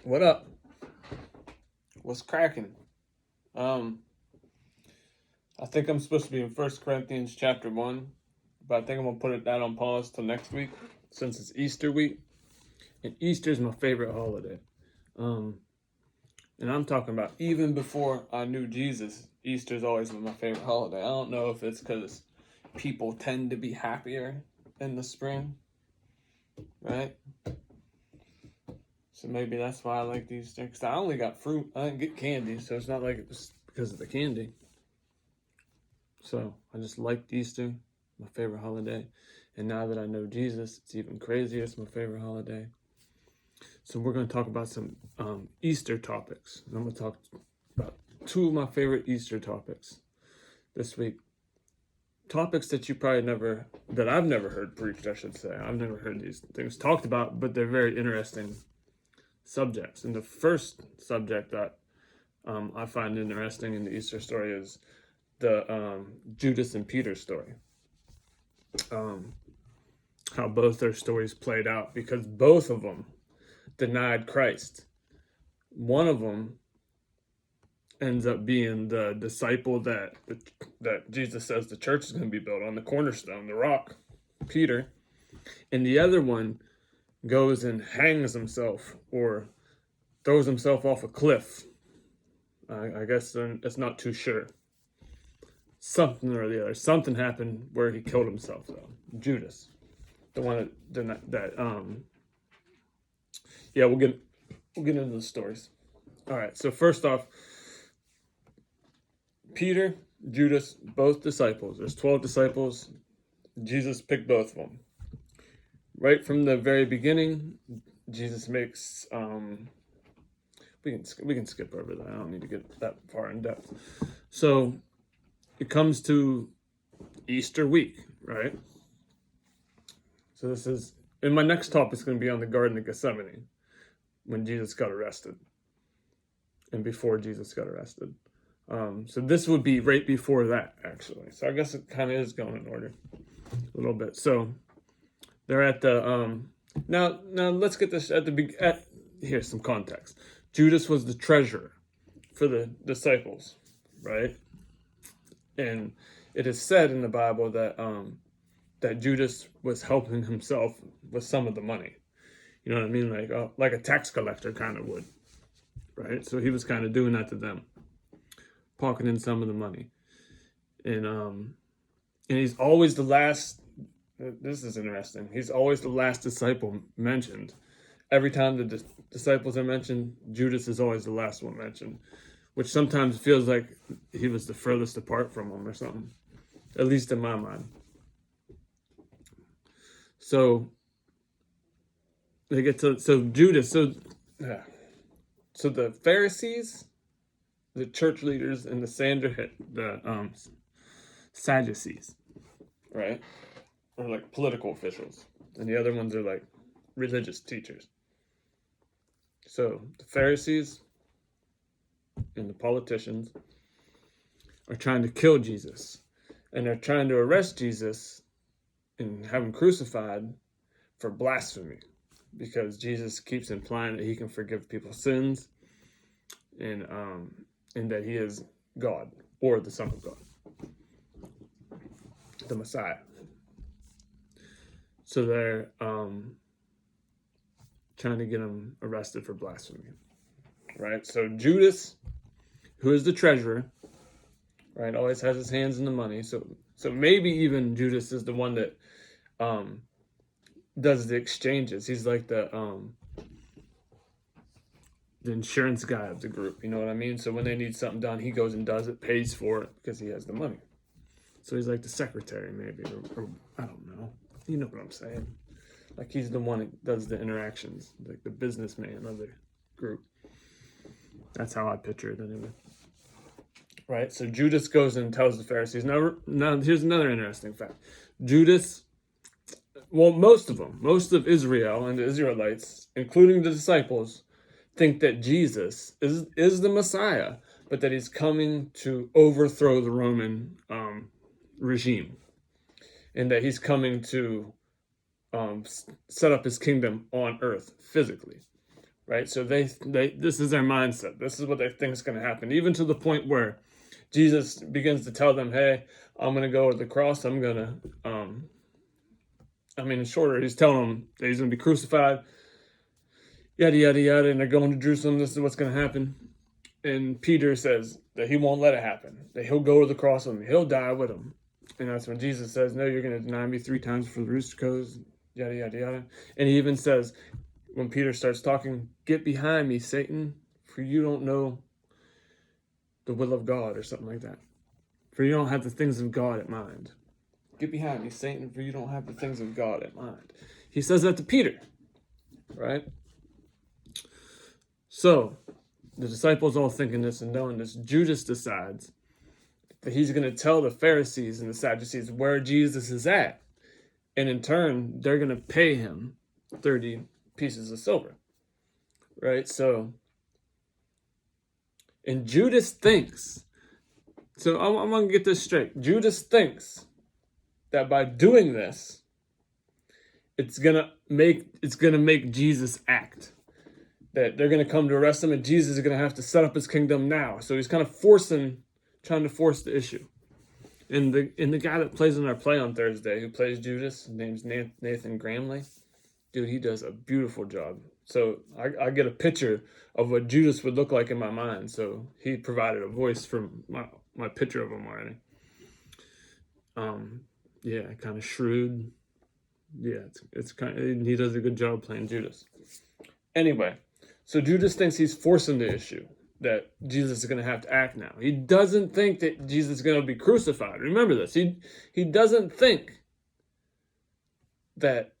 What up? What's cracking? Um, I think I'm supposed to be in First Corinthians chapter 1, but I think I'm gonna put that on pause till next week since it's Easter week, and Easter's my favorite holiday. Um, and I'm talking about even before I knew Jesus, Easter's always been my favorite holiday. I don't know if it's because people tend to be happier in the spring, right? So maybe that's why I like Easter. Because I only got fruit. I didn't get candy, so it's not like it was because of the candy. So I just liked Easter, my favorite holiday. And now that I know Jesus, it's even crazier. It's my favorite holiday. So we're going to talk about some Easter topics. And I'm going to talk about two of my favorite Easter topics this week. Topics that I've never heard preached, I should say. I've never heard these things talked about, but they're very interesting subjects. And the first subject that I find interesting in the Easter story is the Judas and Peter story. How both their stories played out, because both of them denied Christ. One of them ends up being the disciple that Jesus says the church is going to be built on, the cornerstone, the rock, Peter. And the other one goes and hangs himself or throws himself off a cliff. I guess it's not too sure. Something or the other. Something happened where he killed himself, though. Judas. The one yeah, we'll get into the stories. All right, so first off, Peter, Judas, both disciples. There's 12 disciples. Jesus picked both of them. Right from the very beginning, Jesus makes we can skip over that. I don't need to get that far in depth. So it comes to Easter week, right? So this is, and my next topic is going to be on the Garden of Gethsemane, when Jesus got arrested, and before Jesus got arrested. So this would be right before that, actually. So I guess it kind of is going in order a little bit. So they're at the now let's get this at the here's some context. Judas was the treasurer for the disciples, right? And it is said in the Bible that that Judas was helping himself with some of the money. You know what I mean? Like a tax collector kind of would, right? So he was kind of doing that to them, pocketing some of the money. And he's always the last. This is interesting. He's always the last disciple mentioned. Every time the disciples are mentioned, Judas is always the last one mentioned, which sometimes feels like he was the furthest apart from them or something, at least in my mind. So they get to Judas. So the Pharisees, the church leaders, and the Sadducees, right, are like political officials, and the other ones are like religious teachers. So the Pharisees and the politicians are trying to kill Jesus, and they're trying to arrest Jesus and have him crucified for blasphemy, because Jesus keeps implying that he can forgive people's sins, and that he is God, or the Son of God, the Messiah. So they're trying to get him arrested for blasphemy, right? So Judas, who is the treasurer, right, always has his hands in the money. So maybe even Judas is the one that does the exchanges. He's like the insurance guy of the group. You know what I mean? So when they need something done, he goes and does it, pays for it because he has the money. So he's like the secretary, maybe, or I don't know. You know what I'm saying? Like he's the one that does the interactions, like the businessman of the group. That's how I picture it anyway. Right? So Judas goes and tells the Pharisees. Now here's another interesting fact. Judas, well, most of Israel and the Israelites, including the disciples, think that Jesus is the Messiah, but that he's coming to overthrow the Roman regime, and that he's coming to set up his kingdom on earth physically, right? So this is their mindset. This is what they think is going to happen, even to the point where Jesus begins to tell them, hey, I'm going to go to the cross. I'm going to, in shorter, he's telling them that he's going to be crucified, yada, yada, yada, and they're going to Jerusalem. This is what's going to happen. And Peter says that he won't let it happen, that he'll go to the cross with him. He'll die with him. And that's when Jesus says, no, you're going to deny me 3 times before the rooster crows, yada, yada, yada. And he even says, when Peter starts talking, get behind me, Satan, for you don't know the will of God, or something like that. For you don't have the things of God at mind. Get behind me, Satan, for you don't have the things of God at mind. He says that to Peter, right? So, the disciples all thinking this and knowing this, Judas decides that he's going to tell the Pharisees and the Sadducees where Jesus is at. And in turn, they're going to pay him 30 pieces of silver, right? So, and Judas thinks, so I'm going to get this straight. Judas thinks that by doing this, it's going to make Jesus act. That they're going to come to arrest him and Jesus is going to have to set up his kingdom now. So he's kind of trying to force the issue. And the guy that plays in our play on Thursday, who plays Judas, his name's Nathan Gramley. Dude, he does a beautiful job. So I get a picture of what Judas would look like in my mind. So he provided a voice for my picture of him already. Yeah, kind of shrewd. Yeah, it's kind of, he does a good job playing Judas. Anyway, so Judas thinks he's forcing the issue, that Jesus is going to have to act now. He doesn't think that Jesus is going to be crucified. Remember this. He doesn't think that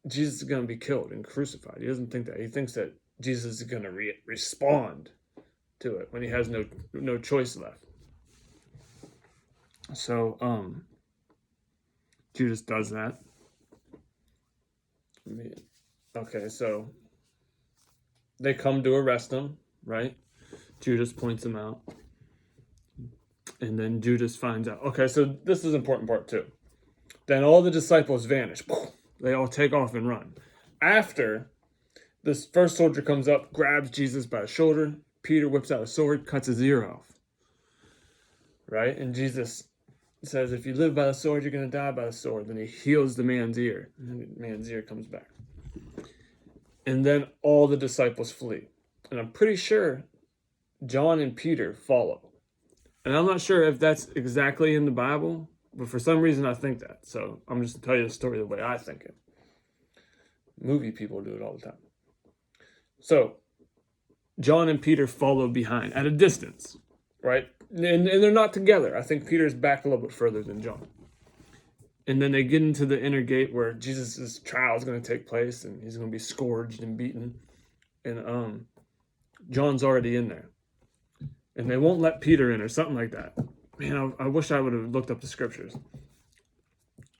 Jesus is going to be killed and crucified. He doesn't think that. He thinks that Jesus is going to respond to it when he has no choice left. So Judas does that. Okay, so they come to arrest him, right? Judas points him out. And then Judas finds out. Okay, so this is an important part too. Then all the disciples vanish. They all take off and run. After this first soldier comes up, grabs Jesus by the shoulder, Peter whips out a sword, cuts his ear off. Right? And Jesus says, if you live by the sword, you're going to die by the sword. Then he heals the man's ear. And the man's ear comes back. And then all the disciples flee. And I'm pretty sure John and Peter follow. And I'm not sure if that's exactly in the Bible, but for some reason I think that. So I'm just going to tell you the story the way I think it. Movie people do it all the time. So John and Peter follow behind at a distance, right? And they're not together. I think Peter's back a little bit further than John. And then they get into the inner gate where Jesus' trial is going to take place and he's going to be scourged and beaten. And John's already in there. And they won't let Peter in or something like that. Man, I wish I would have looked up the scriptures.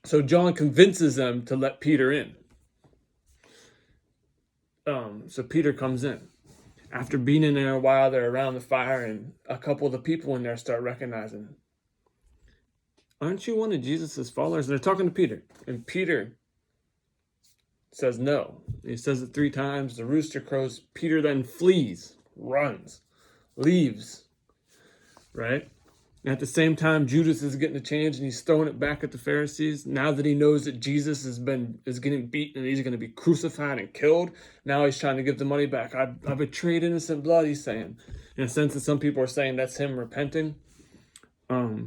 So John convinces them to let Peter in. So Peter comes in. After being in there a while, they're around the fire, and a couple of the people in there start recognizing, aren't you one of Jesus' followers? And they're talking to Peter. And Peter says no. He says it 3 times. The rooster crows. Peter then flees, runs, leaves. Right? And at the same time, Judas is getting a change and he's throwing it back at the Pharisees. Now that he knows that Jesus is getting beaten and he's going to be crucified and killed, now he's trying to give the money back. I betrayed innocent blood, he's saying. In a sense that some people are saying that's him repenting. But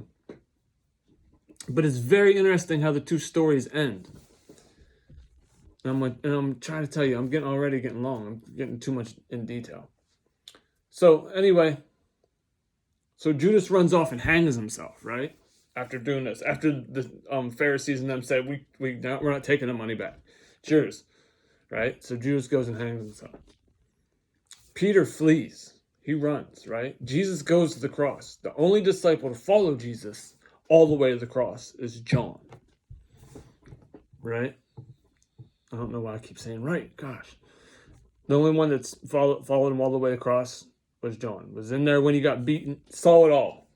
it's very interesting how the 2 stories end. And I'm trying to tell you, I'm already getting long. I'm getting too much in detail. So anyway, so Judas runs off and hangs himself, right? After doing this, after the Pharisees and them said, we're not taking the money back. Cheers, right? So Judas goes and hangs himself. Peter flees. He runs, right? Jesus goes to the cross. The only disciple to follow Jesus all the way to the cross is John, right? I don't know why I keep saying right. Gosh. The only one that's followed him all the way across was John. Was in there when he got beaten, saw it all,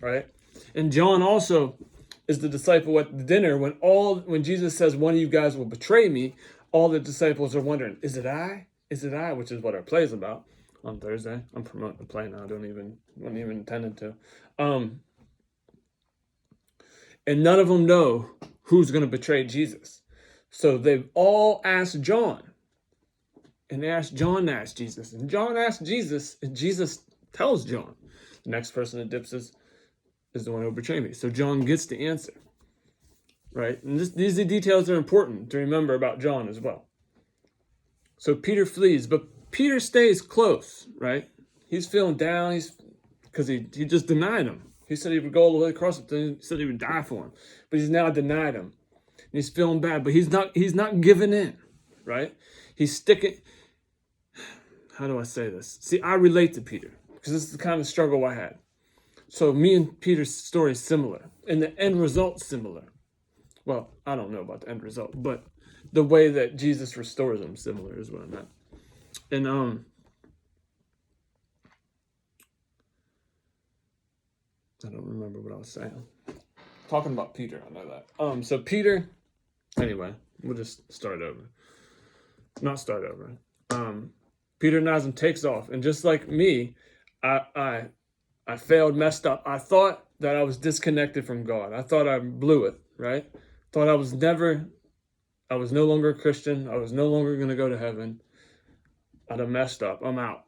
right? And John also is the disciple at the dinner when Jesus says one of you guys will betray me. All the disciples are wondering, is it I? Is it I, which is what our play is about on Thursday. I'm promoting the play now. I don't even intended to. And none of them know who's going to betray Jesus. So they've all asked John. And they asked John to ask Jesus. And John asked Jesus, and Jesus tells John, the next person that dips is the one who will betray me. So John gets the answer. Right? And these details are important to remember about John as well. So Peter flees, but Peter stays close, right? He's feeling down, because he just denied him. He said he would go all the way across it, he said he would die for him. But he's now denied him. And he's feeling bad, but he's not giving in, right? He's sticking. How do I say this? See, I relate to Peter, because this is the kind of struggle I had. So me and Peter's story is similar, and the end result's similar. Well, I don't know about the end result, but the way that Jesus restores them similar is what I meant. And I don't remember what I was saying. Talking about Peter, I know that. So Peter, anyway, we'll just start over. Not start over. Peter Nazim takes off, and just like me, I failed, messed up. I thought that I was disconnected from God. I thought I blew it, right? Thought I was no longer a Christian. I was no longer going to go to heaven. I'd have messed up. I'm out.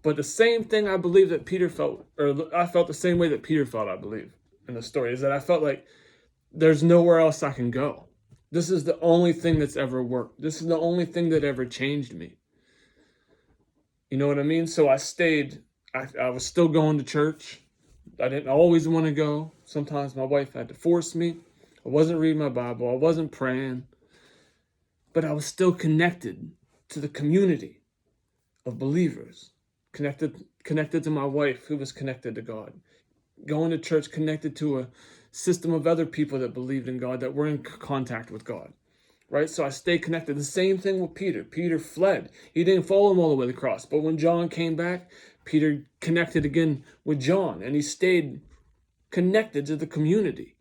But the same thing I believe that Peter felt, or I felt the same way that Peter felt, I believe, in the story, is that I felt like there's nowhere else I can go. This is the only thing that's ever worked. This is the only thing that ever changed me. You know what I mean? So I stayed. I was still going to church. I didn't always want to go. Sometimes my wife had to force me. I wasn't reading my Bible. I wasn't praying. But I was still connected to the community of believers. Connected to my wife, who was connected to God. Going to church, connected to a system of other people that believed in God, that were in contact with God. Right? So I stayed connected. The same thing with Peter. Peter fled. He didn't follow him all the way to the cross. But when John came back, Peter connected again with John. And he stayed connected to the community.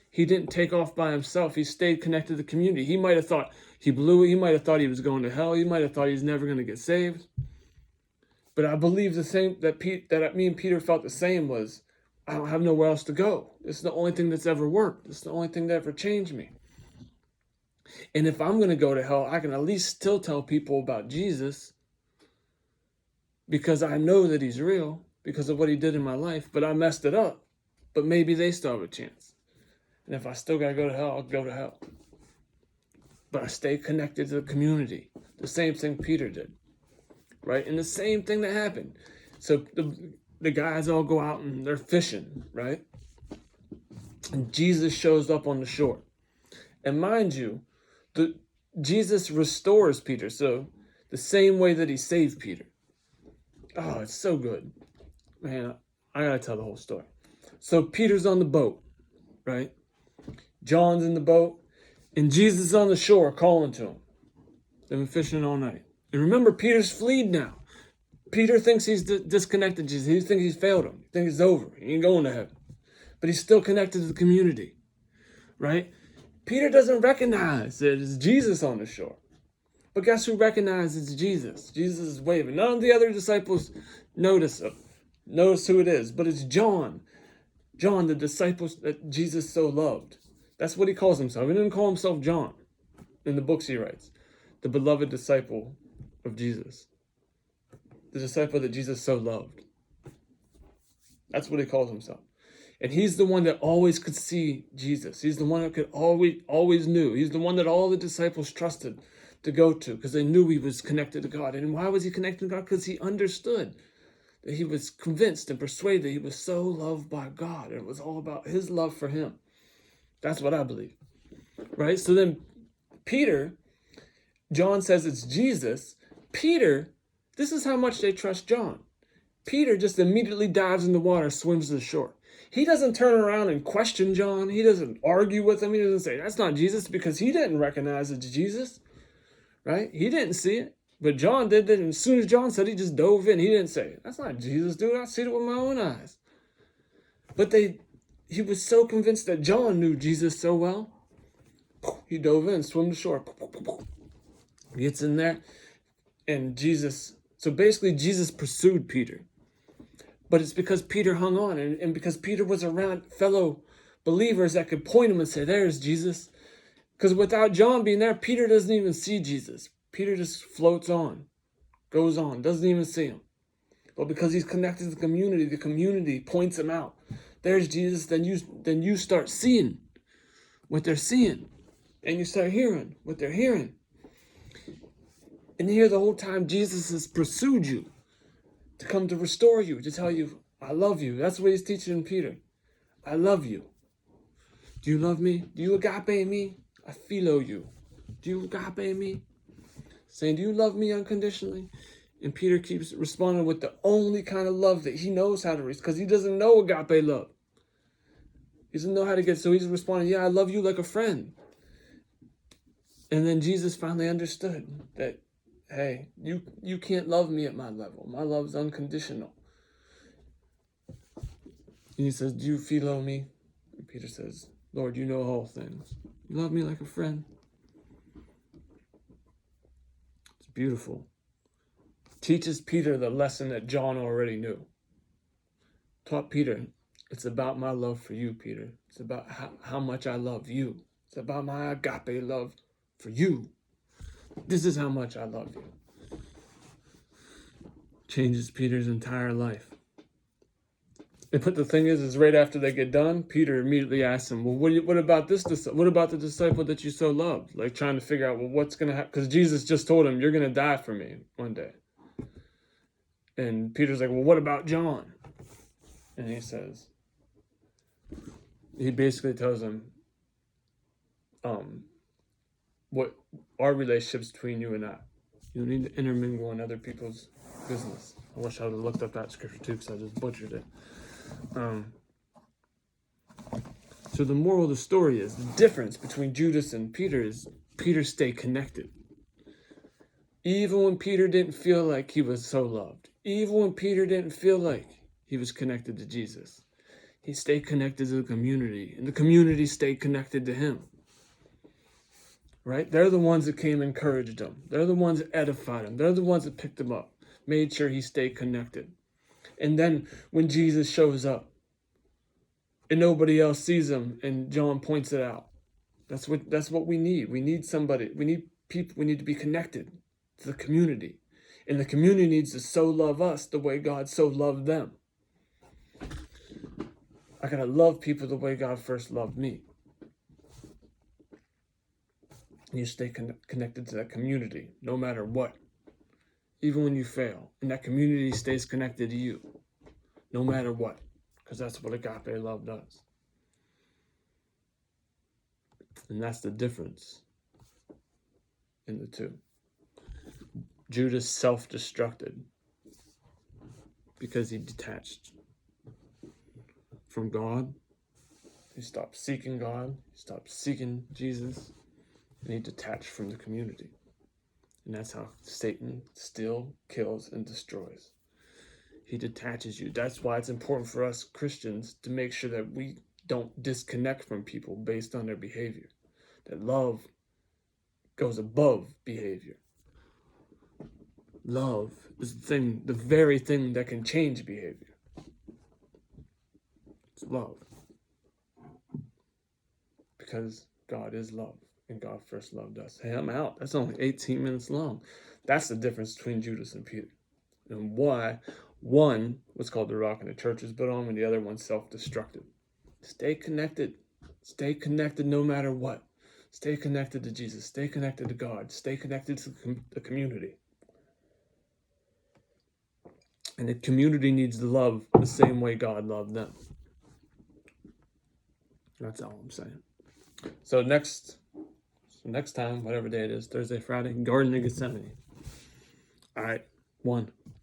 He didn't take off by himself. He stayed connected to the community. He might have thought he blew it. He might have thought he was going to hell. He might have thought he was never going to get saved. But I believe the same, that me and Peter felt the same, was, I don't have nowhere else to go. This is the only thing that's ever worked. This is the only thing that ever changed me. And if I'm going to go to hell, I can at least still tell people about Jesus, because I know that he's real because of what he did in my life, but I messed it up. But maybe they still have a chance. And if I still got to go to hell, I'll go to hell. But I stay connected to the community. The same thing Peter did. Right? And the same thing that happened. So the guys all go out and they're fishing, right? And Jesus shows up on the shore. And mind you, Jesus restores Peter. So the same way that he saved Peter. Oh, it's so good. Man, I got to tell the whole story. So Peter's on the boat, right? John's in the boat. And Jesus is on the shore calling to him. They've been fishing all night. And remember, Peter's fleed now. Peter thinks he's disconnected Jesus. He thinks he's failed him. He thinks it's over. He ain't going to heaven. But he's still connected to the community, right? Peter doesn't recognize that it's Jesus on the shore. But guess who recognizes Jesus? Jesus is waving. None of the other disciples notice who it is, but it's John. John, the disciple that Jesus so loved. That's what he calls himself. He didn't call himself John in the books he writes. The beloved disciple of Jesus. The disciple that Jesus so loved. That's what he calls himself. And he's the one that always could see Jesus. He's the one that could always knew. He's the one that all the disciples trusted to go to, because they knew he was connected to God. And why was he connected to God? Because he understood that he was convinced and persuaded that he was so loved by God. And it was all about his love for him. That's what I believe. Right? So then Peter, John says it's Jesus. Peter, this is how much they trust John. Peter just immediately dives in the water, swims to the shore. He doesn't turn around and question John. He doesn't argue with him. He doesn't say, that's not Jesus, because he didn't recognize it's Jesus. Right? He didn't see it. But John did it. And as soon as John said, he just dove in. He didn't say, that's not Jesus, dude. I see it with my own eyes. But he was so convinced that John knew Jesus so well. He dove in, swam to shore. Gets in there. And so basically Jesus pursued Peter. But it's because Peter hung on, and because Peter was around fellow believers that could point him and say, there's Jesus. Because without John being there, Peter doesn't even see Jesus. Peter just floats on, goes on, doesn't even see him. But because he's connected to the community points him out. There's Jesus, then you start seeing what they're seeing. And you start hearing what they're hearing. And here the whole time Jesus has pursued you to come to restore you, to tell you, I love you. That's what he's teaching Peter. I love you. Do you love me? Do you agape me? I philo you. Do you agape me? Saying, do you love me unconditionally? And Peter keeps responding with the only kind of love that he knows how to reach, because he doesn't know agape love. He doesn't know how to get, so he's responding, yeah, I love you like a friend. And then Jesus finally understood that, hey, you can't love me at my level. My love's unconditional. And he says, do you philo me? And Peter says, Lord, you know all things. You love me like a friend. It's beautiful. Teaches Peter the lesson that John already knew. Taught Peter, it's about my love for you, Peter. It's about how much I love you. It's about my agape love for you. This is how much I love you. Changes Peter's entire life. But the thing is right after they get done, Peter immediately asks him, well, what about this? What about the disciple that you so loved? Like trying to figure out, well, what's going to happen? Because Jesus just told him, you're going to die for me one day. And Peter's like, well, what about John? And he basically tells him, what our relationship's between you and I. You don't need to intermingle in other people's business. I wish I would have looked up that scripture too, because I just butchered it. So the moral of the story is the difference between Judas and Peter is Peter stayed connected. Even when Peter didn't feel like he was so loved. Even when Peter didn't feel like he was connected to Jesus. He stayed connected to the community, and the community stayed connected to him. Right? They're the ones that came and encouraged him. They're the ones that edified him. They're the ones that picked him up, made sure he stayed connected. And then when Jesus shows up and nobody else sees him and John points it out, that's what we need. We need somebody. We need people. We need to be connected to the community. And the community needs to so love us the way God so loved them. I gotta love people the way God first loved me. And you stay connected to that community, no matter what. Even when you fail. And that community stays connected to you, no matter what. Because that's what agape love does. And that's the difference in the two. Judas self-destructed because he detached from God. He stopped seeking God. He stopped seeking Jesus. And he detached from the community. And that's how Satan still kills and destroys. He detaches you. That's why it's important for us Christians to make sure that we don't disconnect from people based on their behavior. That love goes above behavior. Love is the very thing that can change behavior. It's love. Because God is love. And God first loved us. Hey, I'm out. That's only 18 minutes long. That's the difference between Judas and Peter. And why one was called the rock and the church was built on, and the other one self-destructed. Stay connected. Stay connected no matter what. Stay connected to Jesus. Stay connected to God. Stay connected to the community. And the community needs to love the same way God loved them. That's all I'm saying. So next time, whatever day it is, Thursday, Friday, Garden of Gethsemane. All right, 1.